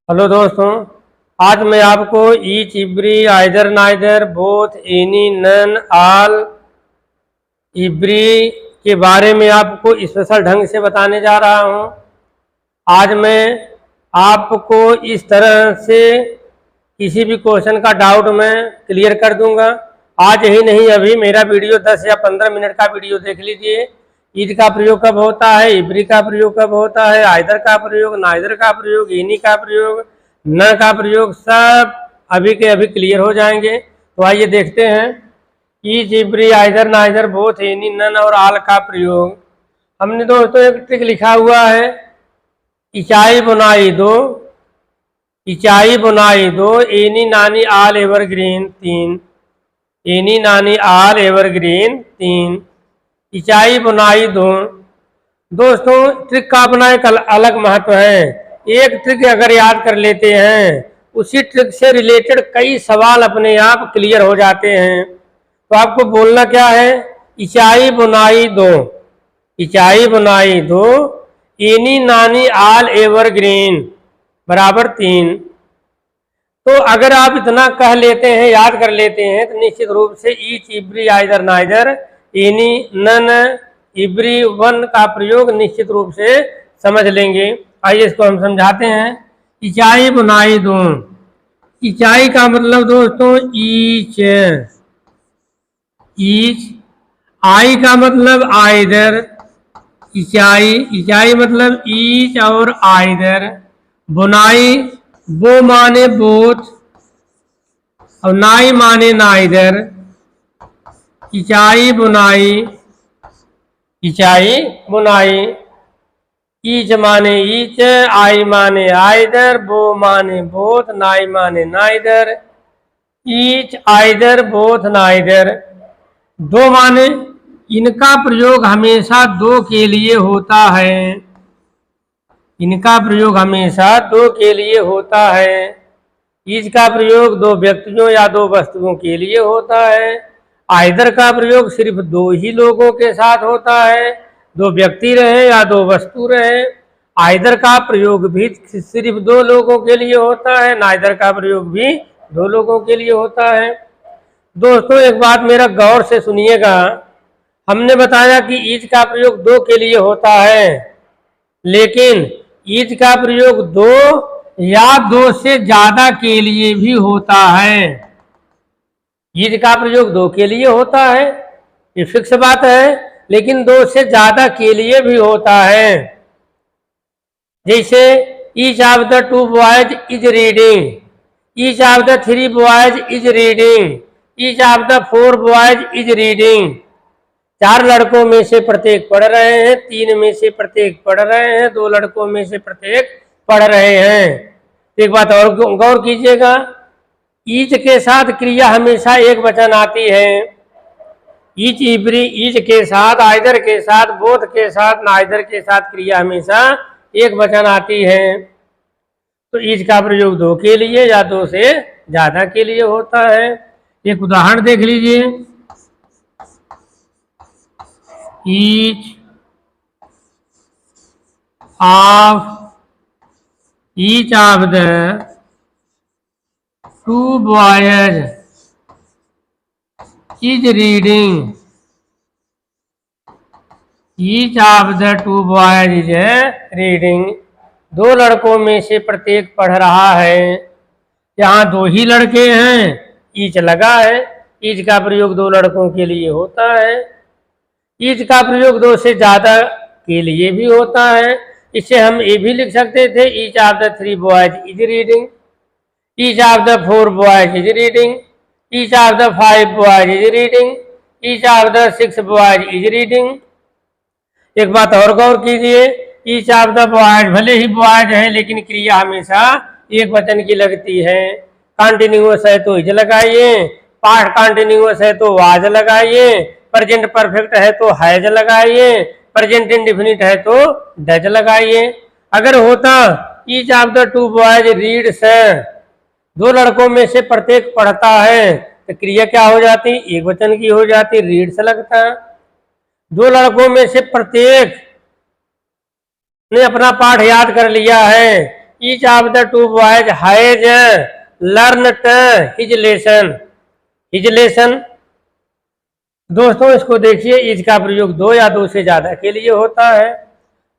Hello दोस्तों, आज मैं आपको each, every, either, neither, both, any, none, all, every के बारे में आपको स्पेशल ढंग से बताने जा रहा हूं। आज मैं आपको इस तरह से किसी भी क्वेश्चन का डाउट मैं क्लियर कर दूंगा। आज ही नहीं, अभी मेरा वीडियो 10 या 15 मिनट का वीडियो देख लीजिए। ईद का प्रयोग कब होता है, इब्री का प्रयोग कब होता है, आइदर का प्रयोग, नाइदर का प्रयोग, एनी का प्रयोग, न का प्रयोग, सब अभी के अभी क्लियर हो जाएंगे। तो आइए देखते हैं each, every, either, neither, both, any, none और आल का प्रयोग। हमने दोस्तों एक ट्रिक लिखा हुआ है, इचाई बुनाई दो, इचाई बुनाई दो, एनी नानी आल एवरग्रीन 3, एनी नानी आल एवरग्रीन 3, इचाई बुनाई दो। दोस्तों ट्रिक का अपना एक अलग महत्व है। एक ट्रिक अगर याद कर लेते हैं, उसी ट्रिक से रिलेटेड कई सवाल अपने आप क्लियर हो जाते हैं। तो आपको बोलना क्या है, इचाई बुनाई दो, इचाई बुनाई दो, एनी नानी आल एवरग्रीन बराबर 3। तो अगर आप इतना कह लेते हैं, याद कर लेते हैं, तो निश्चित रूप से each, every, either, neither, any, none, इब्री, वन का प्रयोग निश्चित रूप से समझ लेंगे। आइए इसको हम समझाते हैं। इचाई बुनाई दो, इचाई का मतलब दोस्तों ईच, ईच, आई का मतलब आइदर, इचाई, इचाई मतलब ईच और आइदर, बुनाई बो माने बोथ और नाई माने नाइदर, इचाई बुनाई, इचाई बुनाई, ईच माने ईच, आई माने आइदर, बो माने बोथ, नाई माने neither, each, either, both, neither. दो माने, इनका प्रयोग हमेशा दो के लिए होता है, इनका प्रयोग हमेशा दो के लिए होता है। ईच का प्रयोग दो व्यक्तियों या दो वस्तुओं के लिए होता है। आइदर का प्रयोग सिर्फ दो ही लोगों के साथ होता है, दो व्यक्ति रहे या दो वस्तु रहे। आइदर का प्रयोग भी सिर्फ दो लोगों के लिए होता है, नाइदर का प्रयोग भी दो लोगों के लिए होता है। दोस्तों एक बात मेरा गौर से सुनिएगा, हमने बताया कि ईच का प्रयोग दो के लिए होता है, लेकिन ईच का प्रयोग दो या दो से ज्यादा के लिए भी होता है। ईच का प्रयोग दो के लिए होता है, ये फिक्स बात है, लेकिन दो से ज्यादा के लिए भी होता है। जैसे each of the 2 boys is reading, each of the 3 boys is reading, each of the 4 boys is reading. 4 लड़कों में से प्रत्येक पढ़ रहे हैं, 3 में से प्रत्येक पढ़ रहे हैं, 2 लड़कों में से प्रत्येक पढ़ रहे हैं। एक बात और गौर कीजिएगा, ईच के साथ क्रिया हमेशा एक वचन आती है। ईच, इब्री, ईच के साथ, आइदर के साथ, बोथ के साथ, नाइदर के साथ क्रिया हमेशा एक वचन आती है। तो ईच का प्रयोग दो के लिए या दो से ज्यादा के लिए होता है। एक उदाहरण देख लीजिए, each of the 2 boys is reading, each of the 2 boys is reading. 2 लड़कों में से प्रत्येक पढ़ रहा है। यहाँ 2 ही लड़के हैं, ईच लगा है। ईच का प्रयोग 2 लड़कों के लिए होता है। ईच का प्रयोग 2 से ज्यादा के लिए भी होता है। इसे हम ये भी लिख सकते थे, each of the 3 boys is reading, each of the 4 boys is reading, each of the 5 boys is reading, each of the 6 boys is reading. एक बात और गौर कीजिए, ईच ऑफ द बॉयज भले ही बॉयज है, लेकिन क्रिया हमेशा एक वचन की लगती है। कॉन्टिन्यूअस है तो इज लगाइए, पास्ट कॉन्टिन्यूअस है तो वाज लगाइए, प्रेजेंट परफेक्ट है तो हैज लगाइए, प्रेजेंट इंडेफिनिट है तो डज लगाइए। अगर होता each of the 2 boys reads, 2 लड़कों में से प्रत्येक पढ़ता है, तो क्रिया क्या हो जाती, एक वचन की हो जाती, रीड्स लगता। 2 लड़कों में से प्रत्येक ने अपना पाठ याद कर लिया है, each of the two boys has learned his lesson. His lesson दोस्तों इसको देखिए, इज का प्रयोग दो या दो से ज्यादा के लिए होता है।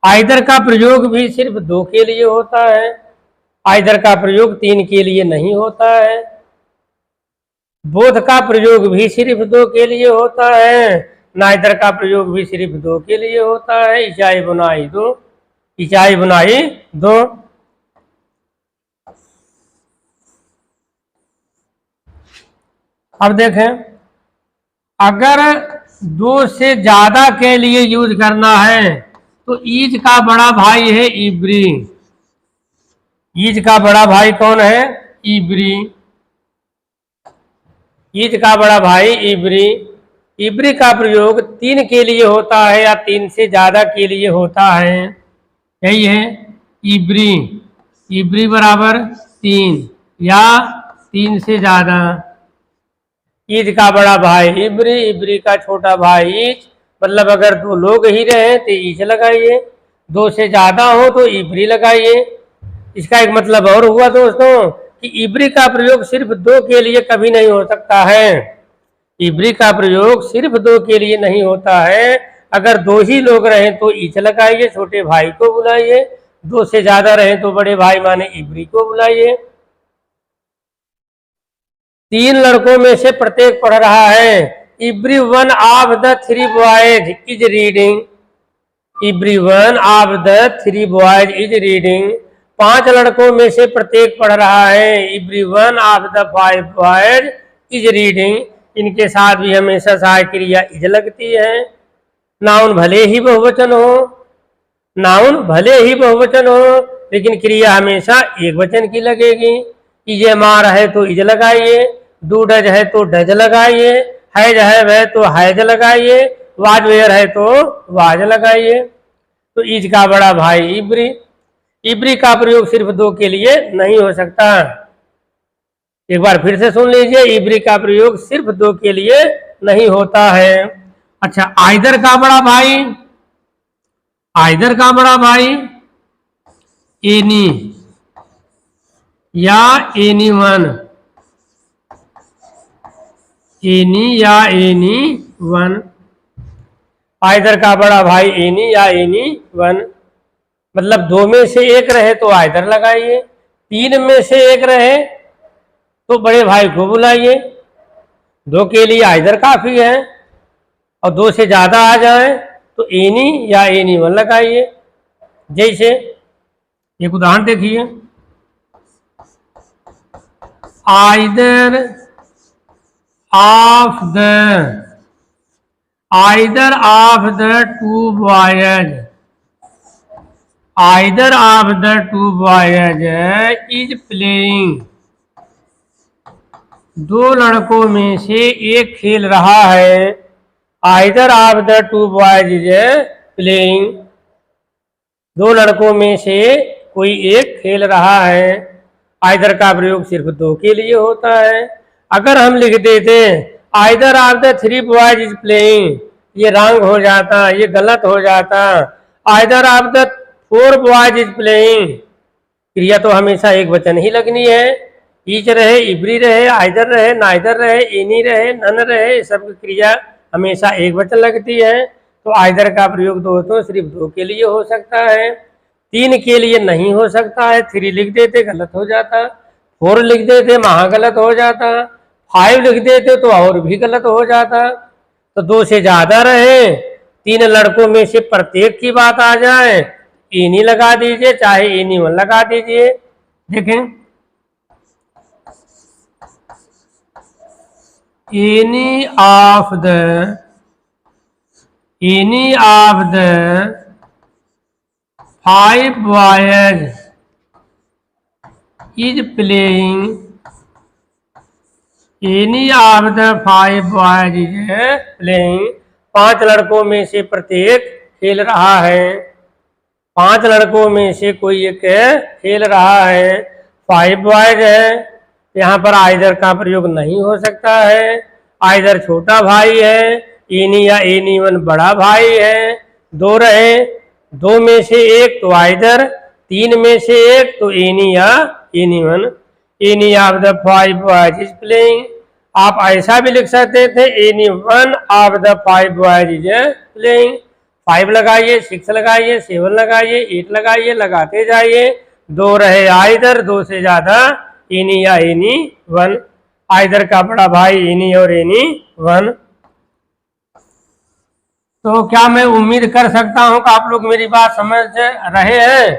आइदर का प्रयोग भी सिर्फ दो के लिए होता है। आइदर का प्रयोग तीन के लिए नहीं होता है। बोथ का प्रयोग भी सिर्फ दो के लिए होता है। नाइदर का प्रयोग भी सिर्फ दो के लिए होता है। ईचाई बुनाई दो, ईचाई बुनाई दो। अब देखें, अगर दो से ज्यादा के लिए यूज करना है तो ईज का बड़ा भाई है इब्री। ईज का बड़ा भाई कौन है? इब्री। ईज का बड़ा भाई इब्री। इब्री का प्रयोग तीन के लिए होता है या तीन से ज्यादा के लिए होता है। यही है इब्री। इब्री बराबर तीन या तीन से ज्यादा। ईद का बड़ा भाई इब्री, इब्री का छोटा भाई ईच। मतलब अगर दो लोग ही रहे तो ईच लगाइए, दो से ज्यादा हो तो इब्री लगाइए। इसका एक मतलब और हुआ दोस्तों कि इब्री का प्रयोग सिर्फ दो के लिए कभी नहीं हो सकता है। इब्री का प्रयोग सिर्फ दो के लिए नहीं होता है। अगर दो ही लोग रहें तो ईच लगाइए, छोटे भाई को बुलाइए। दो से ज्यादा रहें तो बड़े भाई माने इब्री को बुलाइए। तीन लड़कों में से प्रत्येक पढ़ रहा है। Every one of the three boys is reading. Every one of the three boys is reading. पांच लड़कों में से प्रत्येक पढ़ रहा है। Every one of the five boys is reading. इनके साथ भी हमेशा सहायक क्रिया इज लगती है। नाउन भले ही बहुवचन हो, नाउन भले ही बहुवचन हो, लेकिन क्रिया हमेशा एक वचन की लगेगी। इजे मार है तो इज लगाइए, डू डज है तो डज लगाइए, हैज है वह तो हैज लगाइए, वाज वेयर है तो वाज लगाइए। तो इज का बड़ा भाई इब्री। इब्री का प्रयोग सिर्फ दो के लिए नहीं हो सकता। एक बार फिर से सुन लीजिए, इब्री का प्रयोग सिर्फ दो के लिए नहीं होता है। अच्छा, आइदर का बड़ा भाई, आइदर का बड़ा भाई एनी या एनी वन। एनी या एनी वन। आइदर का बड़ा भाई एनी या एनी वन। मतलब दो में से एक रहे तो आइदर लगाइए, तीन में से एक रहे तो बड़े भाई को बुलाइए। दो के लिए आइदर काफी है और दो से ज्यादा आ जाए तो एनी या एनी वन लगाइए। जैसे एक उदाहरण देखिए, either of the two boys, either of the two boys is playing. दो लड़कों में से एक खेल रहा है। Either of the two boys is playing. दो लड़कों में से कोई एक खेल रहा है। आइदर का प्रयोग सिर्फ दो के लिए होता है। अगर हम लिख देते either of the three boys is playing, ये रॉन्ग हो जाता, ये गलत हो जाता। Either of the four boys is playing, क्रिया तो हमेशा एक वचन ही लगनी है। ईच रहे, इब्री रहे, आइदर रहे, नाइदर रहे, एनी रहे, नन रहे, सब क्रिया हमेशा एक वचन लगती है। तो आइदर का प्रयोग दोस्तों सिर्फ दो के लिए हो सकता है, तीन के लिए नहीं हो सकता है। थ्री लिख देते गलत हो जाता, फोर लिख देते महा गलत हो जाता, फाइव लिख देते तो और भी गलत हो जाता। तो दो से ज्यादा रहे, तीन लड़कों में से प्रत्येक की बात आ जाए, एनी लगा दीजिए, चाहे एनी वन लगा दीजिए। देखें, any of the five boys is playing. Any of the five boys is playing. पांच लड़कों में से प्रत्येक खेल रहा है। पांच लड़कों में से कोई एक खेल रहा है। फाइव बॉयज है, यहाँ पर आइदर का प्रयोग नहीं हो सकता है। आइदर छोटा भाई है, एनी या एनी वन बड़ा भाई है। दो रहे, दो में से एक तो आइदर, तीन में से एक तो एनी या any one, any of the 5 boys is playing. आप ऐसा भी लिख सकते थे any one of the 5 boys is playing. 5 लगाइए, 6 लगाइए, 7 लगाइए, 8 लगाइए, लगाते जाइए। दो रहे आइदर, दो से ज्यादा एनी या एनी वन, आइदर का बड़ा भाई एनी और एनी वन। तो क्या मैं उम्मीद कर सकता हूं कि आप लोग मेरी बात समझ रहे हैं?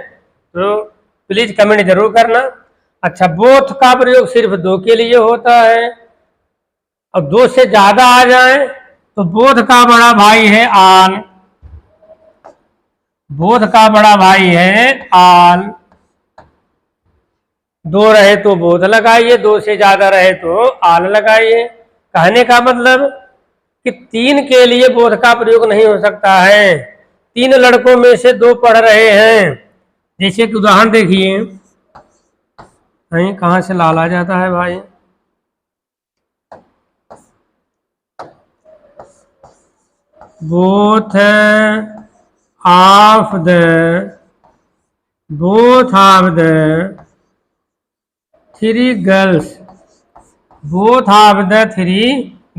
तो प्लीज कमेंट जरूर करना। अच्छा, बोथ का प्रयोग सिर्फ दो के लिए होता है। अब दो से ज्यादा आ जाए तो बोथ का बड़ा भाई है आल, बोथ का बड़ा भाई है आल। दो रहे तो बोथ लगाइए, दो से ज्यादा रहे तो आल लगाइए। कहने का मतलब कि तीन के लिए बोध का प्रयोग नहीं हो सकता है। तीन लड़कों में से दो पढ़ रहे हैं। जैसे कि उदाहरण देखिए, कहां से लाल आ जाता है भाई। Both of the three girls, both of the three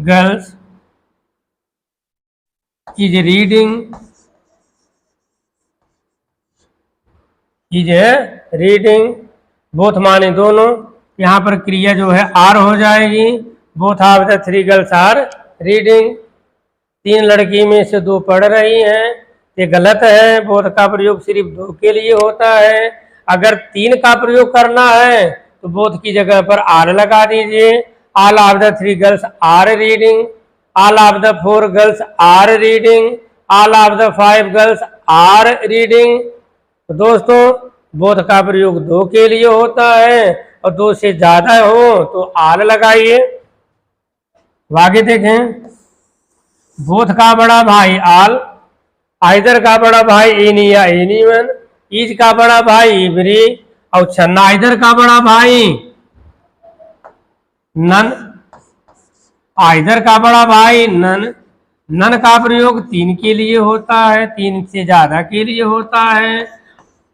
girls is reading, is reading. Both माने दोनों, यहाँ पर क्रिया जो है आर हो जाएगी। Both of the three girls are reading. तीन लड़की में से दो पढ़ रही हैं, ये गलत है। बोथ का प्रयोग सिर्फ दो के लिए होता है। अगर तीन का प्रयोग करना है तो बोथ की जगह पर आर लगा दीजिए। All of the three girls are reading, all of the four girls are reading, all of the 5 girls are reading. तो दोस्तों, बोथ का प्रयोग दो के लिए होता है और दो से ज्यादा हो तो आल लगाइए। आगे देखें, बोथ का बड़ा भाई आल, आइदर का बड़ा भाई एनी या एनी वन, ईज का बड़ा भाई इवरी, और नाइदर का बड़ा भाई नन, आइदर का बड़ा भाई नन। नन का प्रयोग तीन के लिए होता है, तीन से ज्यादा के लिए होता है।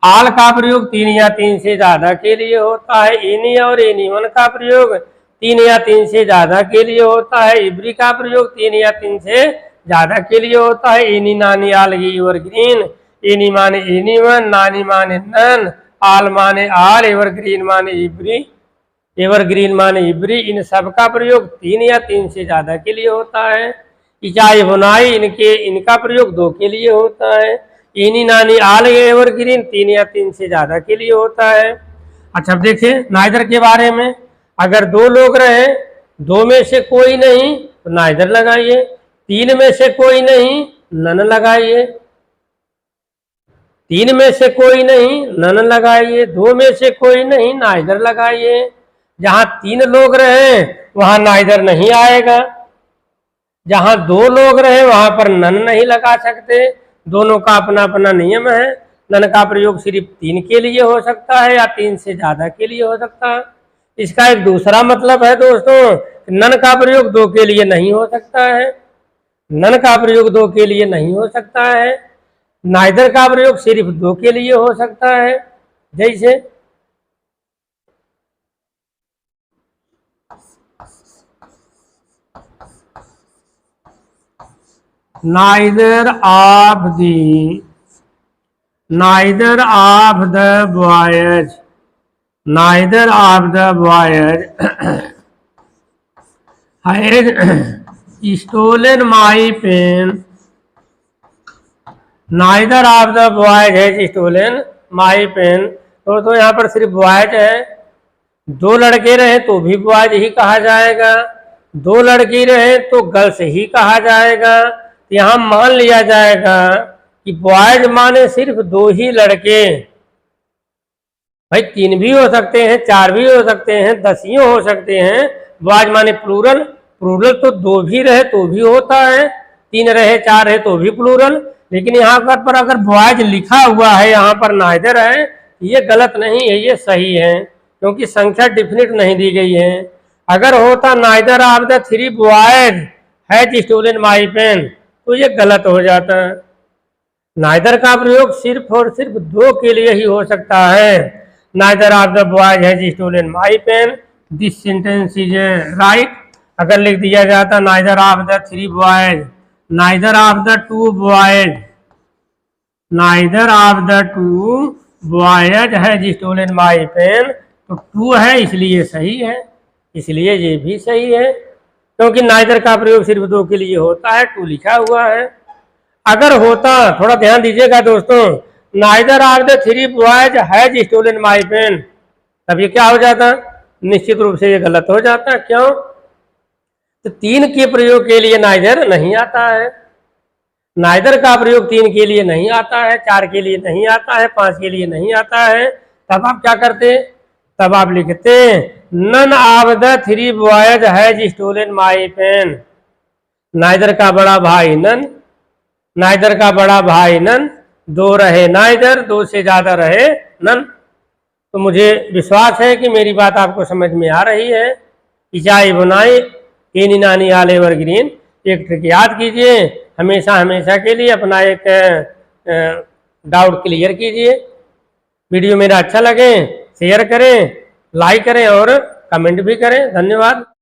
आल का प्रयोग तीन या तीन से ज्यादा के लिए होता है। एनी और एनी वन का प्रयोग तीन या तीन से ज्यादा के लिए होता है। इब्री का प्रयोग तीन या तीन से ज्यादा के लिए होता है। एनी नानी आल एवर ग्रीन, एनी माने एनी वन, नानी माने नन, आल माने आल, एवर ग्रीन माने इब्री, एवर ग्रीन माने इब्री। इन सब का प्रयोग तीन या तीन से ज्यादा के लिए होता है। इचाई बुनाई इनका प्रयोग दो के लिए होता है। इनी नानी आल एवर ग्रीन तीन या तीन से ज्यादा के लिए होता है। अच्छा, अब देखिए नाइदर के बारे में। अगर दो लोग रहे, दो में से कोई नहीं तो नाइदर लगाइए। तीन में से कोई नहीं, नन लगाइए। तीन में से कोई नहीं, नन लगाइए। दो में से कोई नहीं, नाइदर लगाइए। जहां तीन लोग रहे वहां नाइदर नहीं आएगा। जहां दो लोग रहे वहां पर नन नहीं लगा सकते। दोनों का अपना अपना नियम है। नन का प्रयोग सिर्फ तीन के लिए हो सकता है या तीन से ज्यादा के लिए हो सकता है। इसका एक दूसरा मतलब है दोस्तों, नन का प्रयोग दो के लिए नहीं हो सकता है। नन का प्रयोग दो के लिए नहीं हो सकता है। नाइदर का प्रयोग सिर्फ दो के लिए हो सकता है। जैसे neither of the boys has stolen my pen, neither of the boys has stolen my pen। तो यहाँ पर सिर्फ बॉयज है। दो लड़के रहे तो भी बॉयज ही कहा जाएगा, दो लड़की रहे तो गर्ल्स ही कहा जाएगा। यहाँ मान लिया जाएगा कि बॉयज माने सिर्फ दो ही लड़के। भाई तीन भी हो सकते हैं, चार भी हो सकते हैं, 10 ही हो सकते हैं। बॉयज माने प्लूरल, प्लूरल तो दो भी रहे तो भी होता है, तीन रहे चार है तो भी प्लूरल। लेकिन यहाँ पर अगर बॉयज लिखा हुआ है, यहाँ पर नाइदर है, ये गलत नहीं है, ये सही है, क्योंकि संख्या डिफिनिट नहीं दी गई है। अगर होता neither of the three boys has stolen my pen तो ये गलत हो जाता है। नाइदर का प्रयोग सिर्फ और सिर्फ दो के लिए ही हो सकता है। Neither of the boys has stolen my pen, this sentence is right. अगर लिख दिया जाता neither of the three boys, neither of the two boys, neither of the two boys has stolen my pen, तो two है इसलिए सही है, इसलिए ये भी सही है, क्योंकि नाइदर का प्रयोग सिर्फ दो के लिए होता है, टू लिखा हुआ है। अगर होता, थोड़ा ध्यान दीजिएगा दोस्तों, neither of the three boys has stolen my pen, तब ये क्या हो जाता? निश्चित रूप से ये गलत हो जाता। क्यों? तो तीन के प्रयोग के लिए नाइदर नहीं आता है, नाइदर का प्रयोग तीन के लिए नहीं आता है, चार के लिए नहीं आता है, पांच के लिए नहीं आता है। तब आप क्या करते? तब आप लिखते none of the three boys has stolen my pen. Neither का बड़ा भाई नन, नाइदर का बड़ा भाई नन, दो रहे नाइदर, दो से ज्यादा रहे नन। तो मुझे विश्वास है कि मेरी बात आपको समझ में आ रही है। इचाई बुनाई एनी नानी आल एवरग्रीन, एक ट्रिक याद कीजिए, हमेशा हमेशा के लिए अपना एक डाउट क्लियर कीजिए। वीडियो मेरा अच्छा लगे शेयर करें, लाइक करें और कमेंट भी करें। धन्यवाद।